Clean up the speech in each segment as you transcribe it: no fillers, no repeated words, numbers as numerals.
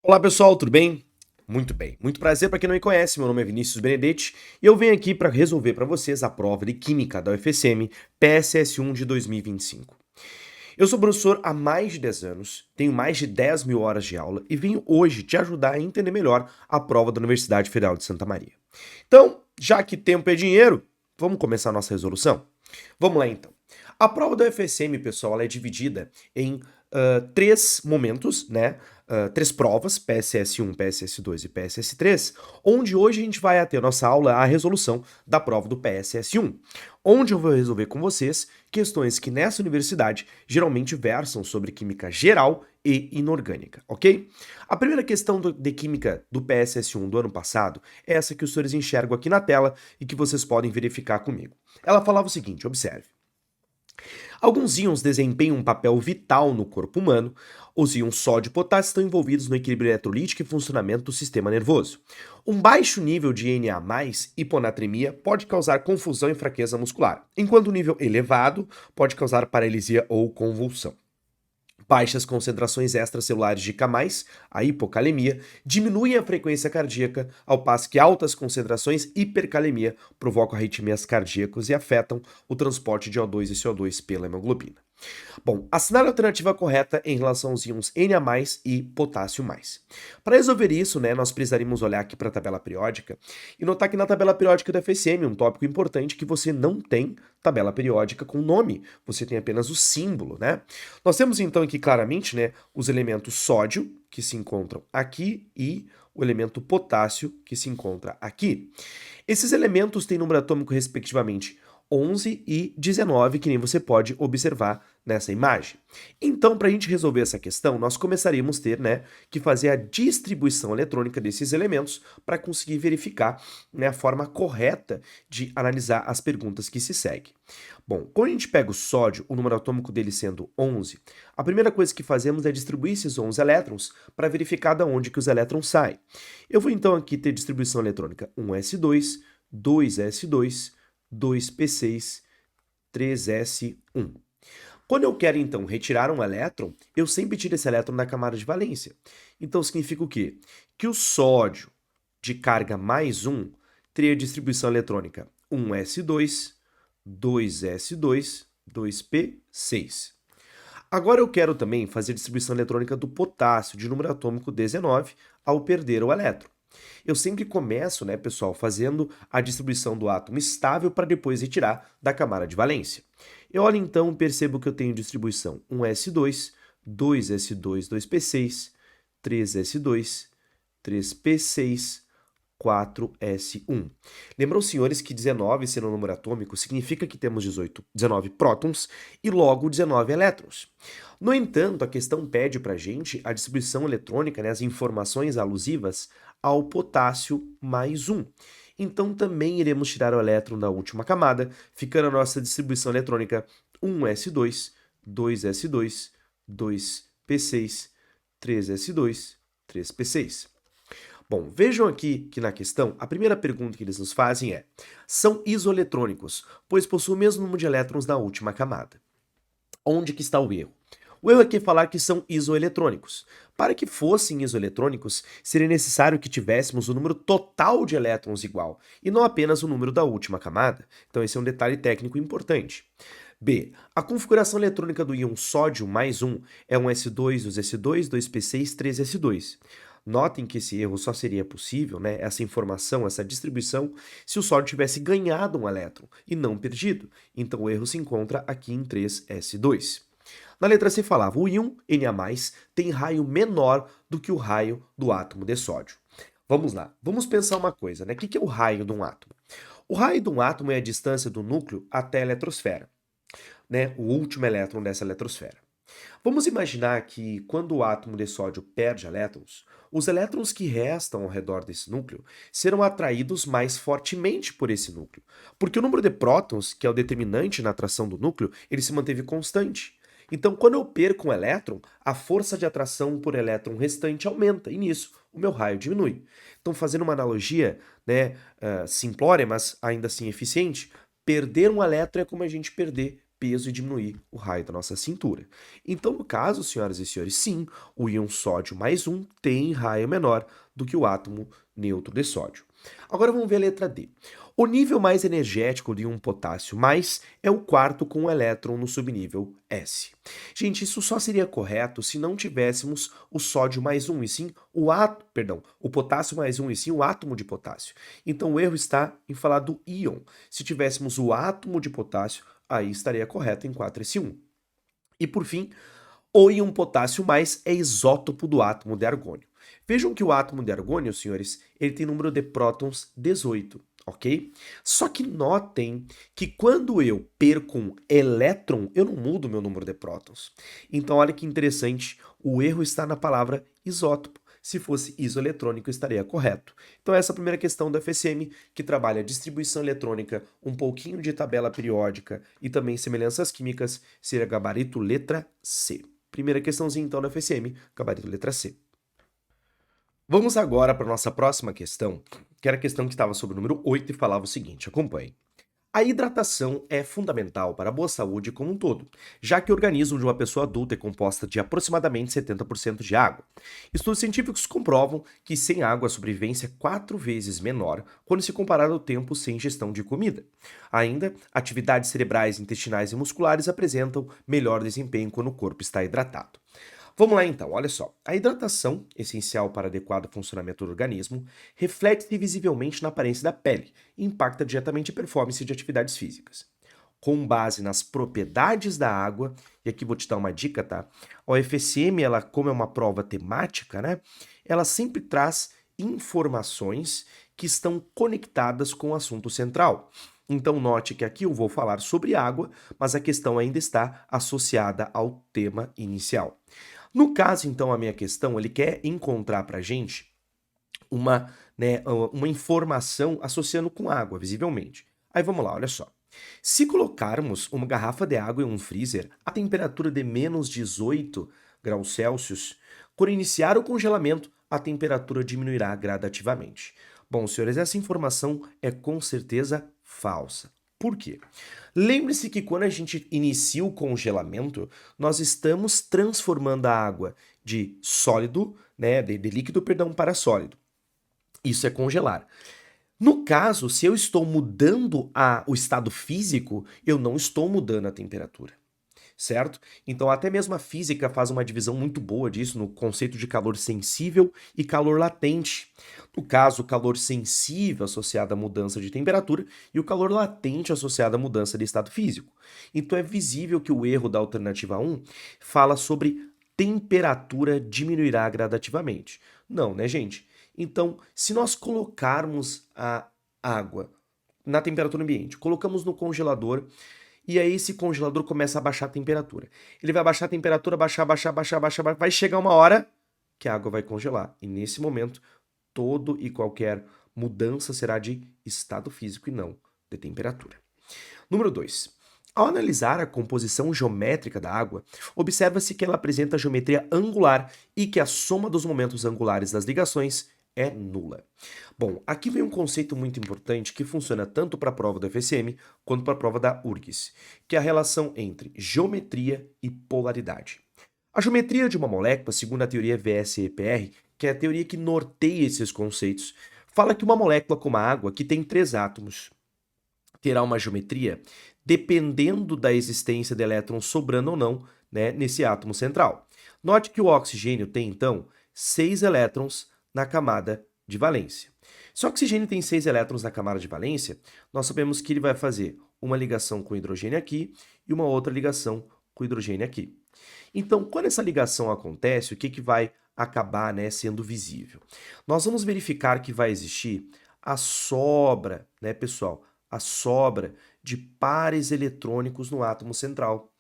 Olá pessoal, tudo bem? Muito bem. Muito prazer para quem não me conhece, meu nome é Vinícius Benedetti e eu venho aqui para resolver para vocês a prova de Química da UFSM PSS1 de 2025. Eu sou professor há mais de 10 anos, tenho mais de 10 mil horas de aula e venho hoje te ajudar a entender melhor a prova da Universidade Federal de Santa Maria. Então, já que tempo é dinheiro, vamos começar a nossa resolução? Vamos lá então. A prova da UFSM, pessoal, ela é dividida em três momentos, né? Três provas, PSS1, PSS2 e PSS3, onde hoje a gente vai ter a nossa aula, a resolução da prova do PSS1, onde eu vou resolver com vocês questões que nessa universidade geralmente versam sobre química geral e inorgânica, ok? A primeira questão de química do PSS1 do ano passado é essa que os senhores enxergam aqui na tela e que vocês podem verificar comigo. Ela falava o seguinte, observe. Alguns íons desempenham um papel vital no corpo humano. Os íons sódio e potássio estão envolvidos no equilíbrio eletrolítico e funcionamento do sistema nervoso. Um baixo nível de Na+, hiponatremia, pode causar confusão e fraqueza muscular, enquanto o nível elevado pode causar paralisia ou convulsão. Baixas concentrações extracelulares de K+, a hipocalemia, diminuem a frequência cardíaca, ao passo que altas concentrações hipercalemia provocam arritmias cardíacas e afetam o transporte de O2 e CO2 pela hemoglobina. Bom, a sinal alternativa correta em relação aos íons Na+, e potássio+. Para resolver isso, né, nós precisaríamos olhar aqui para a tabela periódica e notar que na tabela periódica da FSM, um tópico importante, que você não tem tabela periódica com nome, você tem apenas o símbolo, né? Nós temos então aqui claramente, né, os elementos sódio, que se encontram aqui, e o elemento potássio, que se encontra aqui. Esses elementos têm número atômico respectivamente 11 e 19, que nem você pode observar nessa imagem. Então, para a gente resolver essa questão, nós começaríamos a ter, né, que fazer a distribuição eletrônica desses elementos para conseguir verificar, né, a forma correta de analisar as perguntas que se seguem. Bom, quando a gente pega o sódio, o número atômico dele sendo 11, a primeira coisa que fazemos é distribuir esses 11 elétrons para verificar de onde que os elétrons saem. Eu vou então aqui ter distribuição eletrônica 1s2, 2s2, 2p6, 3s1. Quando eu quero, então, retirar um elétron, eu sempre tiro esse elétron da camada de valência. Então, significa o quê? Que o sódio de carga mais 1 teria distribuição eletrônica 1s2, 2s2, 2p6. Agora eu quero também fazer a distribuição eletrônica do potássio de número atômico 19 ao perder o elétron. Eu sempre começo, né, pessoal, fazendo a distribuição do átomo estável para depois retirar da camada de valência. Eu olho então e percebo que eu tenho distribuição 1s2, 2s2, 2p6, 3s2, 3p6, 4s1. Lembram, senhores, que 19 sendo um número atômico significa que temos 19 prótons e logo 19 elétrons. No entanto, a questão pede para a gente a distribuição eletrônica, né, as informações alusivas ao potássio mais 1. Então também iremos tirar o elétron da última camada, ficando a nossa distribuição eletrônica 1s2, 2s2, 2p6, 3s2, 3p6. Bom, vejam aqui que na questão, a primeira pergunta que eles nos fazem é: são isoeletrônicos, pois possuem o mesmo número de elétrons na última camada. Onde que está o erro? O erro aqui é falar que são isoeletrônicos. Para que fossem isoeletrônicos, seria necessário que tivéssemos o número total de elétrons igual, e não apenas o número da última camada. Então esse é um detalhe técnico importante. B. A configuração eletrônica do íon sódio mais 1 é um S2, 2s2, 2p6, 3s2. Notem que esse erro só seria possível, né, essa informação, essa distribuição, se o sódio tivesse ganhado um elétron e não perdido. Então o erro se encontra aqui em 3s2. Na letra C falava, o íon Na+, tem raio menor do que o raio do átomo de sódio. Vamos lá, vamos pensar uma coisa, né? O que é o raio de um átomo? O raio de um átomo é a distância do núcleo até a eletrosfera, né? O último elétron dessa eletrosfera. Vamos imaginar que quando o átomo de sódio perde elétrons, os elétrons que restam ao redor desse núcleo serão atraídos mais fortemente por esse núcleo, porque o número de prótons, que é o determinante na atração do núcleo, ele se manteve constante. Então, quando eu perco um elétron, a força de atração por elétron restante aumenta, e nisso o meu raio diminui. Então, fazendo uma analogia, né, simplória, mas ainda assim eficiente, perder um elétron é como a gente perder peso e diminuir o raio da nossa cintura. Então, no caso, senhoras e senhores, sim, o íon sódio mais um tem raio menor do que o átomo neutro de sódio. Agora vamos ver a letra D. O nível mais energético de um potássio mais é o quarto com o elétron no subnível S. Gente, isso só seria correto se não tivéssemos o sódio mais um, e sim o potássio mais um, e sim o átomo de potássio. Então o erro está em falar do íon. Se tivéssemos o átomo de potássio, aí estaria correto em 4s1. E por fim, o íon potássio mais é isótopo do átomo de argônio. Vejam que o átomo de argônio, senhores, ele tem número de prótons 18, ok? Só que notem que quando eu perco um elétron, eu não mudo meu número de prótons. Então, olha que interessante, o erro está na palavra isótopo. Se fosse isoeletrônico, estaria correto. Então, essa é a primeira questão do FSM, que trabalha distribuição eletrônica, um pouquinho de tabela periódica e também semelhanças químicas, seria gabarito letra C. Primeira questãozinha, então, do FSM, gabarito letra C. Vamos agora para a nossa próxima questão, que era a questão que estava sobre o número 8 e falava o seguinte, acompanhe. A hidratação é fundamental para a boa saúde como um todo, já que o organismo de uma pessoa adulta é composta de aproximadamente 70% de água. Estudos científicos comprovam que sem água a sobrevivência é 4 vezes menor quando se comparar ao tempo sem ingestão de comida. Ainda, atividades cerebrais, intestinais e musculares apresentam melhor desempenho quando o corpo está hidratado. Vamos lá então, olha só. A hidratação, essencial para adequado funcionamento do organismo, reflete-se visivelmente na aparência da pele e impacta diretamente a performance de atividades físicas. Com base nas propriedades da água, e aqui vou te dar uma dica, tá? A UFSM, ela, como é uma prova temática, né? Ela sempre traz informações que estão conectadas com o assunto central. Então, note que aqui eu vou falar sobre água, mas a questão ainda está associada ao tema inicial. No caso, então, a minha questão, ele quer encontrar para a gente uma informação associando com água, visivelmente. Aí vamos lá, olha só. Se colocarmos uma garrafa de água em um freezer a temperatura de menos 18 graus Celsius, quando iniciar o congelamento, a temperatura diminuirá gradativamente. Bom, senhores, essa informação é com certeza falsa. Por quê? Lembre-se que quando a gente inicia o congelamento, nós estamos transformando a água de sólido, né, de líquido, perdão, para sólido. Isso é congelar. No caso, se eu estou mudando o estado físico, eu não estou mudando a temperatura, certo? Então, até mesmo a física faz uma divisão muito boa disso no conceito de calor sensível e calor latente. No caso, o calor sensível associado à mudança de temperatura e o calor latente associado à mudança de estado físico. Então, é visível que o erro da alternativa 1 fala sobre temperatura diminuirá gradativamente. Não, né, gente? Então, se nós colocarmos a água na temperatura ambiente, colocamos no congelador, e aí esse congelador começa a baixar a temperatura. Ele vai baixar a temperatura, baixar, vai chegar uma hora que a água vai congelar. E nesse momento, todo e qualquer mudança será de estado físico e não de temperatura. Número 2. Ao analisar a composição geométrica da água, observa-se que ela apresenta geometria angular e que a soma dos momentos angulares das ligações é nula. Bom, aqui vem um conceito muito importante que funciona tanto para a prova do FSM quanto para a prova da URGS, que é a relação entre geometria e polaridade. A geometria de uma molécula, segundo a teoria VSEPR, que é a teoria que norteia esses conceitos, fala que uma molécula como a água, que tem 3 átomos, terá uma geometria dependendo da existência de elétrons sobrando ou não, né, nesse átomo central. Note que o oxigênio tem, então, 6 elétrons na camada de valência. Se o oxigênio tem 6 elétrons na camada de valência, nós sabemos que ele vai fazer uma ligação com o hidrogênio aqui e uma outra ligação com o hidrogênio aqui. Então, quando essa ligação acontece, o que vai acabar, né, sendo visível? Nós vamos verificar que vai existir a sobra, né, pessoal? A sobra de pares eletrônicos no átomo central.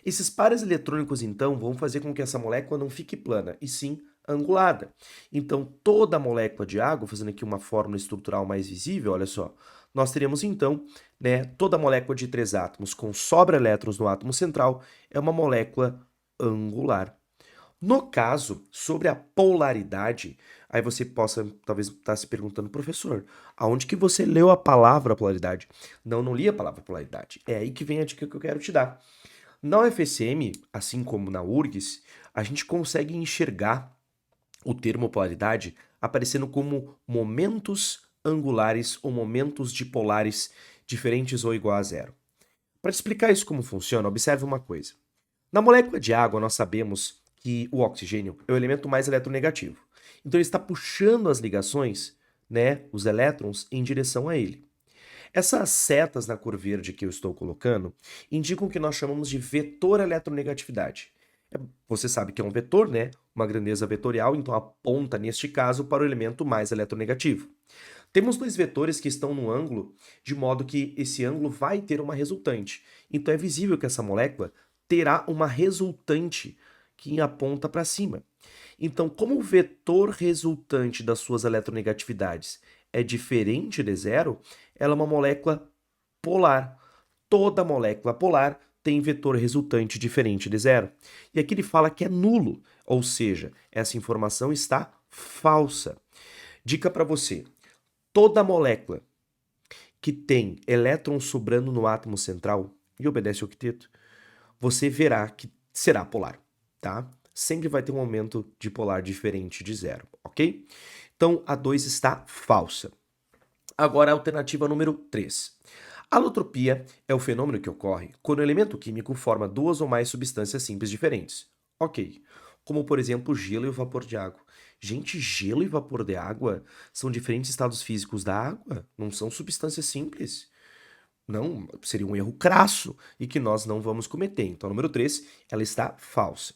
Esses pares eletrônicos, então, vão fazer com que essa molécula não fique plana, e sim angulada. Então, toda a molécula de água, fazendo aqui uma fórmula estrutural mais visível, olha só, nós teríamos então, né, toda a molécula de 3 átomos com sobra elétrons no átomo central é uma molécula angular. No caso, sobre a polaridade, aí você possa talvez estar se perguntando, professor, aonde que você leu a palavra polaridade? Não, não li a palavra polaridade. É aí que vem a dica que eu quero te dar. Na UFSM, assim como na URGS, a gente consegue enxergar o termo polaridade aparecendo como momentos angulares ou momentos dipolares diferentes ou igual a zero. Para te explicar isso como funciona, observe uma coisa. Na molécula de água, nós sabemos que o oxigênio é o elemento mais eletronegativo. Então ele está puxando as ligações, né, os elétrons, em direção a ele. Essas setas na cor verde que eu estou colocando indicam o que nós chamamos de vetor eletronegatividade. Você sabe que é um vetor, né? Uma grandeza vetorial, então aponta, neste caso, para o elemento mais eletronegativo. Temos dois vetores que estão no ângulo, de modo que esse ângulo vai ter uma resultante. Então é visível que essa molécula terá uma resultante que aponta para cima. Então, como o vetor resultante das suas eletronegatividades é diferente de zero, ela é uma molécula polar. Toda molécula polar tem vetor resultante diferente de zero. E aqui ele fala que é nulo, ou seja, essa informação está falsa. Dica para você: toda molécula que tem elétrons sobrando no átomo central e obedece ao octeto, você verá que será polar, tá? Sempre vai ter um aumento de polar diferente de zero, ok? Então a 2 está falsa. Agora a alternativa número 3. Alotropia é o fenômeno que ocorre quando o elemento químico forma duas ou mais substâncias simples diferentes. Ok, como por exemplo o gelo e o vapor de água. Gente, gelo e vapor de água são diferentes estados físicos da água? Não são substâncias simples? Não, seria um erro crasso e que nós não vamos cometer. Então, número 3, ela está falsa.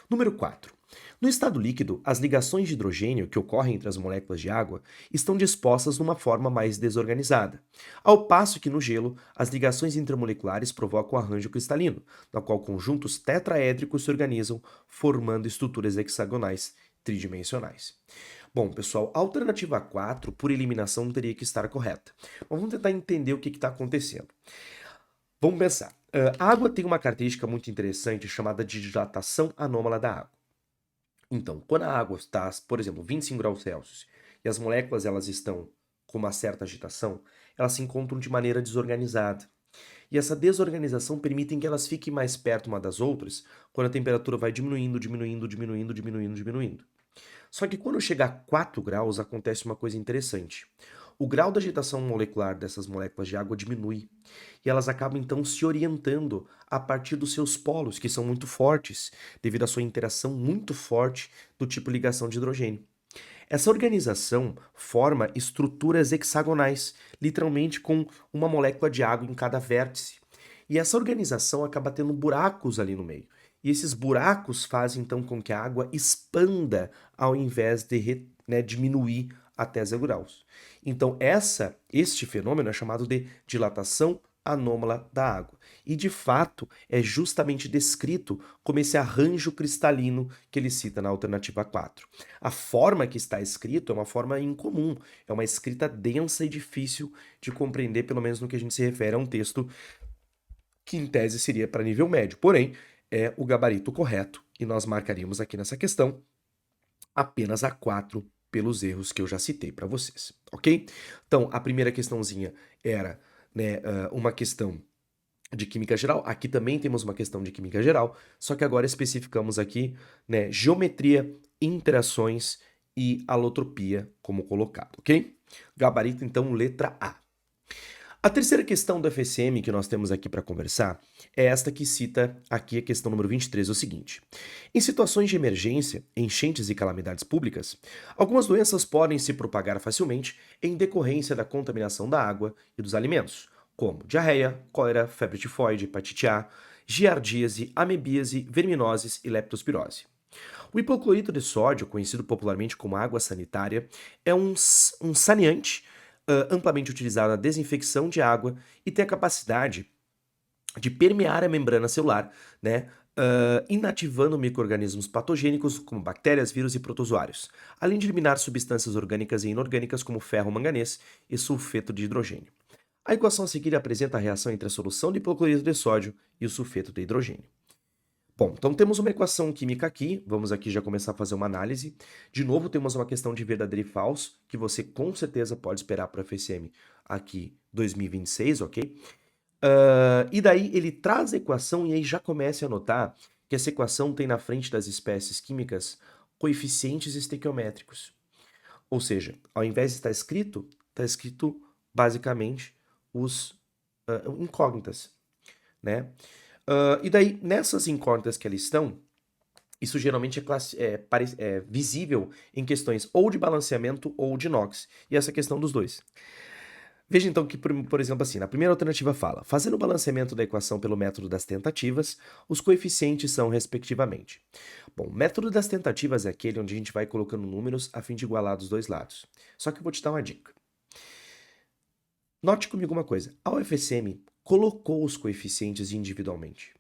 Número 4. No estado líquido, as ligações de hidrogênio que ocorrem entre as moléculas de água estão dispostas numa forma mais desorganizada, ao passo que no gelo, as ligações intermoleculares provocam arranjo cristalino, na qual conjuntos tetraédricos se organizam, formando estruturas hexagonais tridimensionais. Bom, pessoal, a alternativa 4, por eliminação, teria que estar correta. Mas vamos tentar entender o que está acontecendo. Vamos pensar. A água tem uma característica muito interessante chamada de dilatação anômala da água. Então, quando a água está, por exemplo, 25 graus Celsius e as moléculas elas estão com uma certa agitação, elas se encontram de maneira desorganizada. E essa desorganização permite que elas fiquem mais perto uma das outras quando a temperatura vai diminuindo, diminuindo, diminuindo, diminuindo, diminuindo. Só que quando chega a 4 graus, acontece uma coisa interessante. O grau de agitação molecular dessas moléculas de água diminui e elas acabam então se orientando a partir dos seus polos, que são muito fortes, devido à sua interação muito forte do tipo ligação de hidrogênio. Essa organização forma estruturas hexagonais, literalmente com uma molécula de água em cada vértice. E essa organização acaba tendo buracos ali no meio. E esses buracos fazem então com que a água expanda ao invés de diminuir até 0 graus. Então este fenômeno é chamado de dilatação anômala da água. E de fato é justamente descrito como esse arranjo cristalino que ele cita na alternativa 4. A forma que está escrito é uma forma incomum, é uma escrita densa e difícil de compreender, pelo menos no que a gente se refere a um texto que em tese seria para nível médio. Porém, é o gabarito correto e nós marcaríamos aqui nessa questão apenas a 4 pelos erros que eu já citei para vocês, ok? Então, a primeira questãozinha era uma questão de química geral. Aqui também temos uma questão de química geral, só que agora especificamos aqui geometria, interações e alotropia como colocado, ok? Gabarito, então, letra A. A terceira questão do FSM que nós temos aqui para conversar é esta que cita aqui a questão número 23, é o seguinte. Em situações de emergência, enchentes e calamidades públicas, algumas doenças podem se propagar facilmente em decorrência da contaminação da água e dos alimentos, como diarreia, cólera, febre tifoide, hepatite A, giardíase, amebíase, verminoses e leptospirose. O hipoclorito de sódio, conhecido popularmente como água sanitária, é um saneante amplamente utilizado na desinfecção de água e tem a capacidade de permear a membrana celular, inativando micro-organismos patogênicos como bactérias, vírus e protozoários, além de eliminar substâncias orgânicas e inorgânicas como ferro, manganês e sulfeto de hidrogênio. A equação a seguir apresenta a reação entre a solução de hipoclorito de sódio e o sulfeto de hidrogênio. Bom, então temos uma equação química aqui, vamos aqui já começar a fazer uma análise. De novo, temos uma questão de verdadeiro e falso, que você com certeza pode esperar para o FSM aqui 2026, ok? E daí ele traz a equação e aí já comece a notar que essa equação tem na frente das espécies químicas coeficientes estequiométricos. Ou seja, ao invés de estar escrito, está escrito basicamente os incógnitas, né? E daí, nessas incógnitas que eles estão, isso geralmente é visível em questões ou de balanceamento ou de NOx. E essa questão dos dois. Veja então que, por exemplo, assim, na primeira alternativa fala, fazendo o balanceamento da equação pelo método das tentativas, os coeficientes são respectivamente. Bom, o método das tentativas é aquele onde a gente vai colocando números a fim de igualar dos dois lados. Só que eu vou te dar uma dica. Note comigo uma coisa, a UFSM colocou os coeficientes individualmente.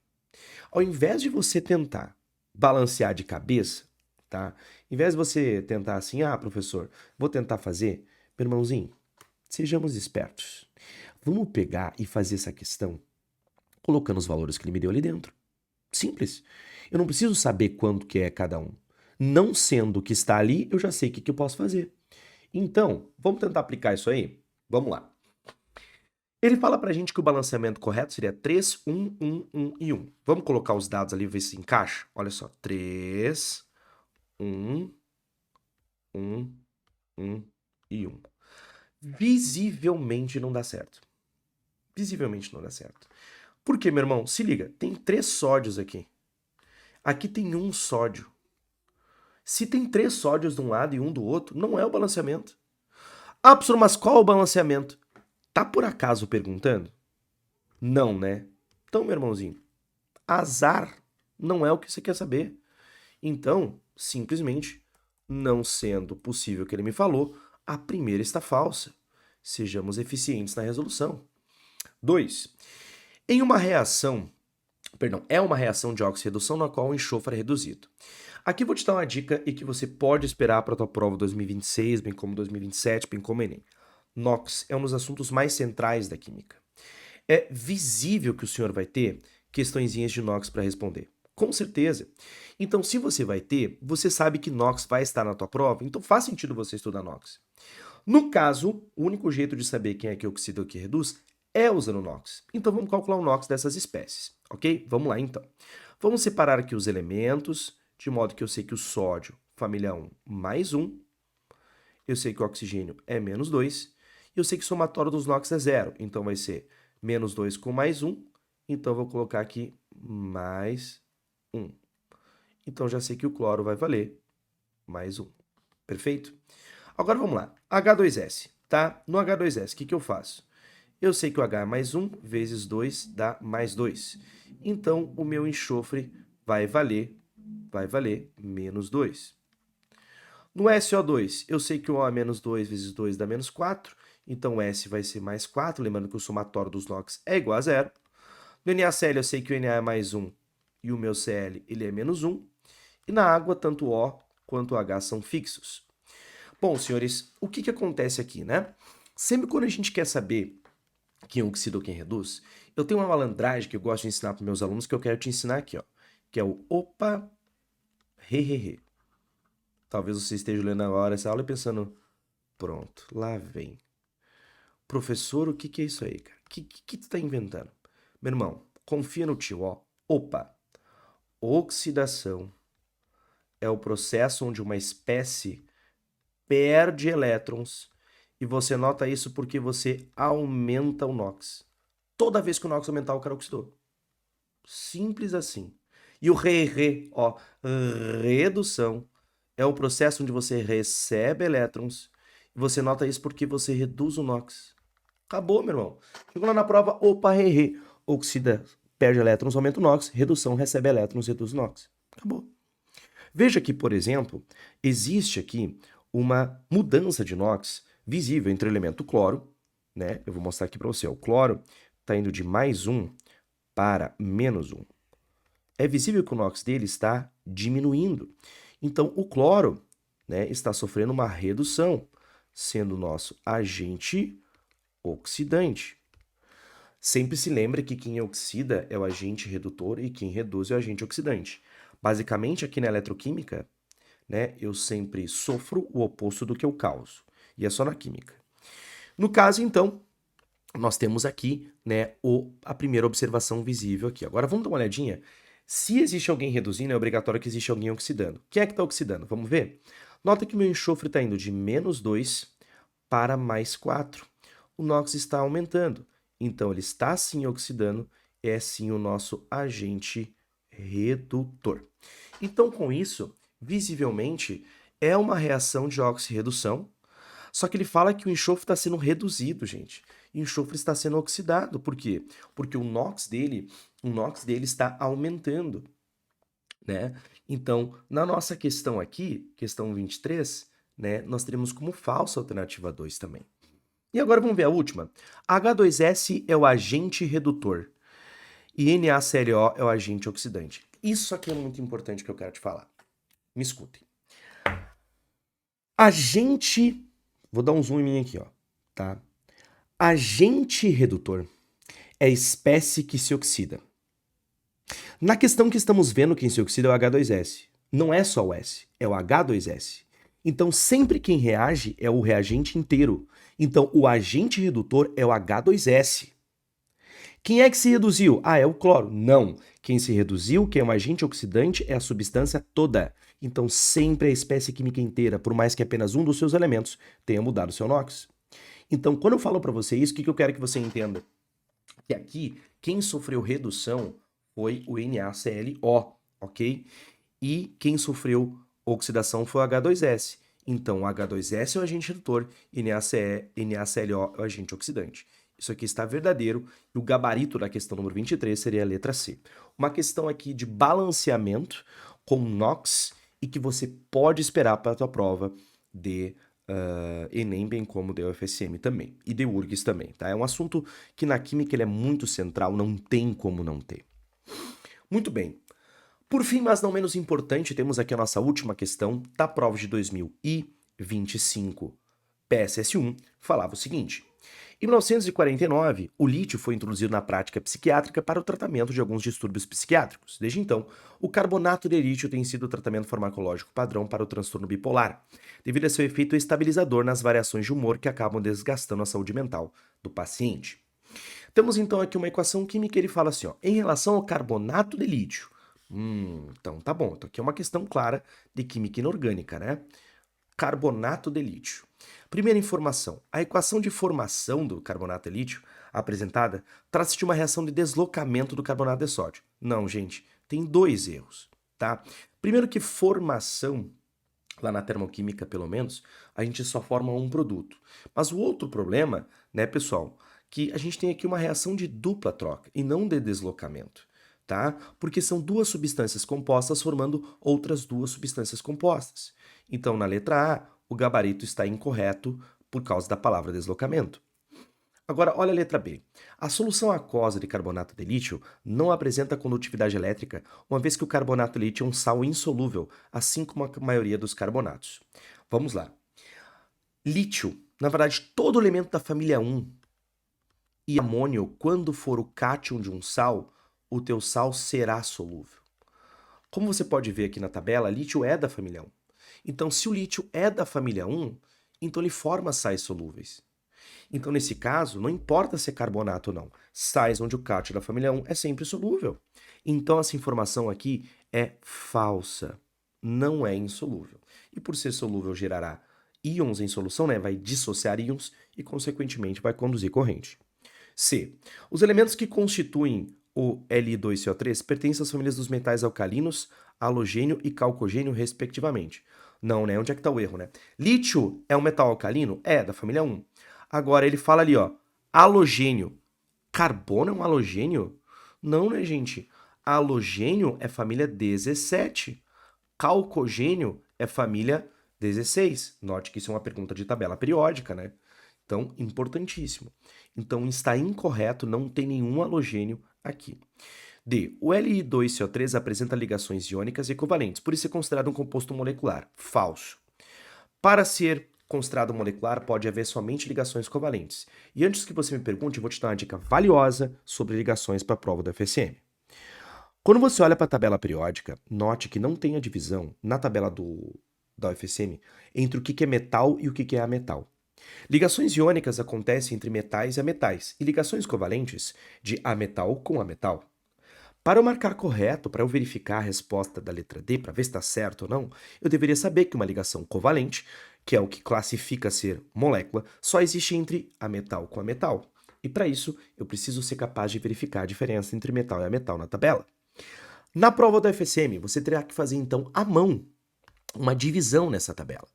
Ao invés de você tentar balancear de cabeça, tá? Em vez de você tentar assim, professor, vou tentar fazer, meu irmãozinho, sejamos espertos. Vamos pegar e fazer essa questão colocando os valores que ele me deu ali dentro. Simples. Eu não preciso saber quanto que é cada um. Não sendo o que está ali, eu já sei o que eu posso fazer. Então, vamos tentar aplicar isso aí? Vamos lá. Ele fala pra gente que o balanceamento correto seria 3, 1, 1, 1 e 1. Vamos colocar os dados ali e ver se encaixa? Olha só, 3, 1, 1, 1 e 1. Visivelmente não dá certo. Visivelmente não dá certo. Por quê, meu irmão? Se liga, tem 3 sódios aqui. Aqui tem um sódio. Se tem 3 sódios de um lado e um do outro, não é o balanceamento. Professor, mas qual é o balanceamento? Tá por acaso perguntando? Não, né? Então, meu irmãozinho, azar não é o que você quer saber. Então, simplesmente, não sendo possível o que ele me falou, a primeira está falsa. Sejamos eficientes na resolução. 2. É uma reação de oxirredução na qual o enxofre é reduzido. Aqui vou te dar uma dica e que você pode esperar para a tua prova 2026, bem como 2027, bem como Enem. NOx é um dos assuntos mais centrais da química. É visível que o senhor vai ter questõezinhas de NOx para responder. Com certeza. Então, se você vai ter, você sabe que NOx vai estar na tua prova, então faz sentido você estudar NOx. No caso, o único jeito de saber quem é que oxida ou que reduz é usando NOx. Então, vamos calcular o NOx dessas espécies, ok? Vamos lá, então. Vamos separar aqui os elementos, de modo que eu sei que o sódio, família 1, mais 1. Eu sei que o oxigênio é menos 2. E eu sei que o somatório dos NOx é 0. Então, vai ser menos 2 com mais 1. Então, eu vou colocar aqui mais 1. Então, já sei que o cloro vai valer mais 1. Perfeito? Agora, vamos lá. H2S, tá? No H2S, o que eu faço? Eu sei que o H é mais 1 vezes 2 dá mais 2. Então, o meu enxofre vai valer menos 2. No SO2, eu sei que o O é menos 2 vezes 2 dá menos 4. Então, o S vai ser mais 4, lembrando que o somatório dos NOx é igual a 0. No NaCl, eu sei que o Na é mais 1 e o meu Cl ele é menos 1. E na água, tanto o O quanto o H são fixos. Bom, senhores, o que acontece aqui, né? Sempre quando a gente quer saber quem oxida ou quem reduz, eu tenho uma malandragem que eu gosto de ensinar para meus alunos que eu quero te ensinar aqui, ó, que é o opa, re. Talvez você esteja lendo agora essa aula e pensando, pronto, lá vem. Professor, o que é isso aí, cara? O que tu tá inventando? Meu irmão, confia no tio, ó. Opa, oxidação é o processo onde uma espécie perde elétrons e você nota isso porque você aumenta o NOx. Toda vez que o NOx aumentar, o cara oxidou. Simples assim. E o ó, redução, é o processo onde você recebe elétrons e você nota isso porque você reduz o NOx. Acabou, meu irmão. Chegou lá na prova, opa, oxida, perde elétrons, aumenta o NOx, redução, recebe elétrons, reduz o NOx. Acabou. Veja que, por exemplo, existe aqui uma mudança de NOx visível entre o elemento cloro, né? Eu vou mostrar aqui para você. O cloro está indo de mais 1 para menos 1. É visível que o NOx dele está diminuindo. Então, o cloro, né, está sofrendo uma redução, sendo o nosso agente oxidante. Sempre se lembre que quem oxida é o agente redutor e quem reduz é o agente oxidante. Basicamente, aqui na eletroquímica, né, eu sempre sofro o oposto do que eu causo. E é só na química. No caso, então, nós temos aqui, né, a primeira observação visível aqui. Agora vamos dar uma olhadinha. Se existe alguém reduzindo, é obrigatório que existe alguém oxidando. Quem é que está oxidando? Vamos ver? Nota que meu enxofre está indo de -2 para +4. O NOx está aumentando. Então, ele está sim oxidando, é sim o nosso agente redutor. Então, com isso, visivelmente, é uma reação de oxirredução, só que ele fala que o enxofre está sendo reduzido, gente. E o enxofre está sendo oxidado. Por quê? Porque o NOx dele está aumentando, né? Então, na nossa questão aqui, questão 23, né, nós teremos como falsa a alternativa 2 também. E agora vamos ver a última. H2S é o agente redutor e NaClO é o agente oxidante. Isso aqui é muito importante que eu quero te falar. Me escutem. Agente... Vou dar um zoom em mim aqui, ó, tá? Agente redutor é a espécie que se oxida. Na questão que estamos vendo, quem se oxida é o H2S. Não é só o S, é o H2S. Então, sempre quem reage é o reagente inteiro. Então, o agente redutor é o H2S. Quem é que se reduziu? Ah, é o cloro. Não. Quem se reduziu, quem é um agente oxidante, é a substância toda. Então, sempre a espécie química inteira, por mais que apenas um dos seus elementos tenha mudado o seu NOx. Então, quando eu falo para você isso, o que eu quero que você entenda? Que aqui, quem sofreu redução foi o NaClO, ok? E quem sofreu oxidação foi o H2S. Então, o H2S é o agente redutor e NaClO é o agente oxidante. Isso aqui está verdadeiro e o gabarito da questão número 23 seria a letra C. Uma questão aqui de balanceamento com NOx e que você pode esperar para a tua prova de Enem, bem como de UFSM também, e de URGS também, tá? É um assunto que na química ele é muito central, não tem como não ter. Muito bem. Por fim, mas não menos importante, temos aqui a nossa última questão da prova de 2025, PSS1, falava o seguinte: em 1949, o lítio foi introduzido na prática psiquiátrica para o tratamento de alguns distúrbios psiquiátricos. Desde então, o carbonato de lítio tem sido o tratamento farmacológico padrão para o transtorno bipolar, devido a seu efeito estabilizador nas variações de humor que acabam desgastando a saúde mental do paciente. Temos então aqui uma equação química, ele fala assim, ó, em relação ao carbonato de lítio. Então tá bom, então aqui é uma questão clara de química inorgânica, né? Carbonato de lítio. Primeira informação, a equação de formação do carbonato de lítio apresentada trata-se de uma reação de deslocamento do carbonato de sódio. Não, gente, tem dois erros, tá? Primeiro que formação, lá na termoquímica pelo menos, a gente só forma um produto. Mas o outro problema, né, pessoal, que a gente tem aqui uma reação de dupla troca e não de deslocamento, tá? Porque são duas substâncias compostas formando outras duas substâncias compostas. Então, na letra A, o gabarito está incorreto por causa da palavra deslocamento. Agora, olha a letra B. A solução aquosa de carbonato de lítio não apresenta condutividade elétrica, uma vez que o carbonato de lítio é um sal insolúvel, assim como a maioria dos carbonatos. Vamos lá. Lítio, na verdade, todo elemento da família 1 e amônio, quando for o cátion de um sal, o teu sal será solúvel. Como você pode ver aqui na tabela, lítio é da família 1. Então, se o lítio é da família 1, então ele forma sais solúveis. Então, nesse caso, não importa se é carbonato ou não, sais onde o cátion da família 1 é sempre solúvel. Então, essa informação aqui é falsa, não é insolúvel. E por ser solúvel, gerará íons em solução, né? Vai dissociar íons e, consequentemente, vai conduzir corrente. C. Os elementos que constituem o Li2CO3 pertencem às famílias dos metais alcalinos, halogênio e calcogênio, respectivamente. Não, né? Onde é que está o erro, né? Lítio é um metal alcalino? É, da família 1. Agora, ele fala ali, ó, halogênio. Carbono é um halogênio? Não, né, gente? Halogênio é família 17. Calcogênio é família 16. Note que isso é uma pergunta de tabela periódica, né? Então, importantíssimo. Então, está incorreto, não tem nenhum halogênio aqui. D. O Li2CO3 apresenta ligações iônicas equivalentes, por isso é considerado um composto molecular. Falso. Para ser considerado molecular, pode haver somente ligações covalentes. E antes que você me pergunte, eu vou te dar uma dica valiosa sobre ligações para a prova do FSM. Quando você olha para a tabela periódica, note que não tem a divisão na tabela da UFSM entre o que é metal e o que é ametal. Ligações iônicas acontecem entre metais e ametais, e ligações covalentes de ametal com ametal. Para eu marcar correto, para eu verificar a resposta da letra D, para ver se está certo ou não, eu deveria saber que uma ligação covalente, que é o que classifica ser molécula, só existe entre ametal com ametal. E para isso, eu preciso ser capaz de verificar a diferença entre metal e ametal na tabela. Na prova do FSM, você terá que fazer então à mão uma divisão nessa tabela.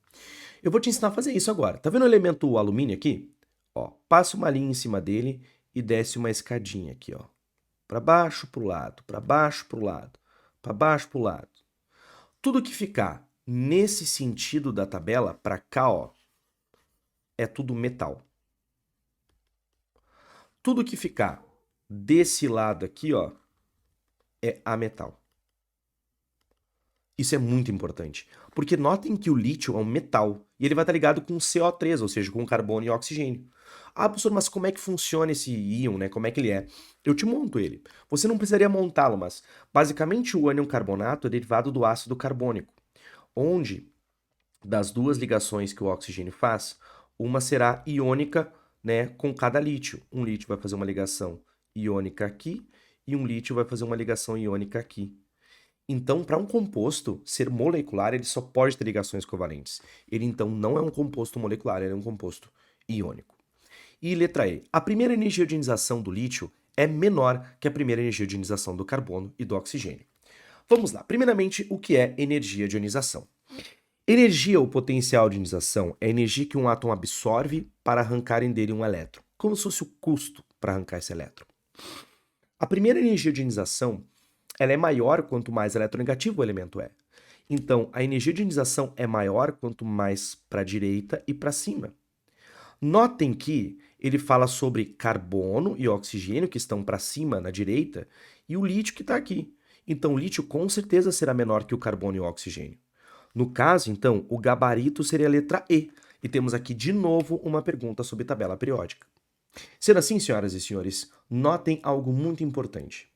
Eu vou te ensinar a fazer isso agora. Tá vendo o elemento alumínio aqui? Ó, passa uma linha em cima dele e desce uma escadinha aqui, ó. Para baixo, para o lado, para baixo, para o lado, para baixo, para o lado. Tudo que ficar nesse sentido da tabela, para cá, ó, é tudo metal. Tudo que ficar desse lado aqui, ó, é ametal. Isso é muito importante, porque notem que o lítio é um metal e ele vai estar ligado com CO3, ou seja, com carbono e oxigênio. Ah, professor, mas como é que funciona esse íon, né? Como é que ele é? Eu te monto ele. Você não precisaria montá-lo, mas basicamente o ânion carbonato é derivado do ácido carbônico, onde das duas ligações que o oxigênio faz, uma será iônica, né, com cada lítio. Um lítio vai fazer uma ligação iônica aqui e um lítio vai fazer uma ligação iônica aqui. Então, para um composto ser molecular, ele só pode ter ligações covalentes. Ele, então, não é um composto molecular, ele é um composto iônico. E letra E. A primeira energia de ionização do lítio é menor que a primeira energia de ionização do carbono e do oxigênio. Vamos lá. Primeiramente, o que é energia de ionização? Energia ou potencial de ionização é a energia que um átomo absorve para arrancarem dele um elétron, como se fosse o custo para arrancar esse elétron. A primeira energia de ionização ela é maior quanto mais eletronegativo o elemento é. Então, a energia de ionização é maior quanto mais para a direita e para cima. Notem que ele fala sobre carbono e oxigênio que estão para cima na direita e o lítio que está aqui. Então, o lítio com certeza será menor que o carbono e o oxigênio. No caso, então, o gabarito seria a letra E. E temos aqui de novo uma pergunta sobre tabela periódica. Sendo assim, senhoras e senhores, notem algo muito importante.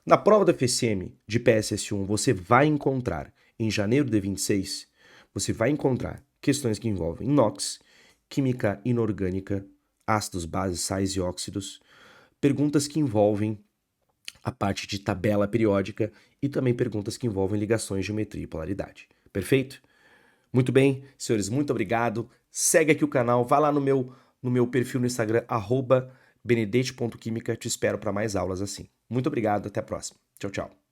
Na prova da FSM de PSS1, você vai encontrar, em janeiro de 26, você vai encontrar questões que envolvem NOx, química inorgânica, ácidos, bases, sais e óxidos, perguntas que envolvem a parte de tabela periódica e também perguntas que envolvem ligações, geometria e polaridade. Perfeito? Muito bem, senhores, muito obrigado. Segue aqui o canal, vai lá no meu perfil no Instagram, @benedete.química, te espero para mais aulas assim. Muito obrigado, até a próxima. Tchau, tchau.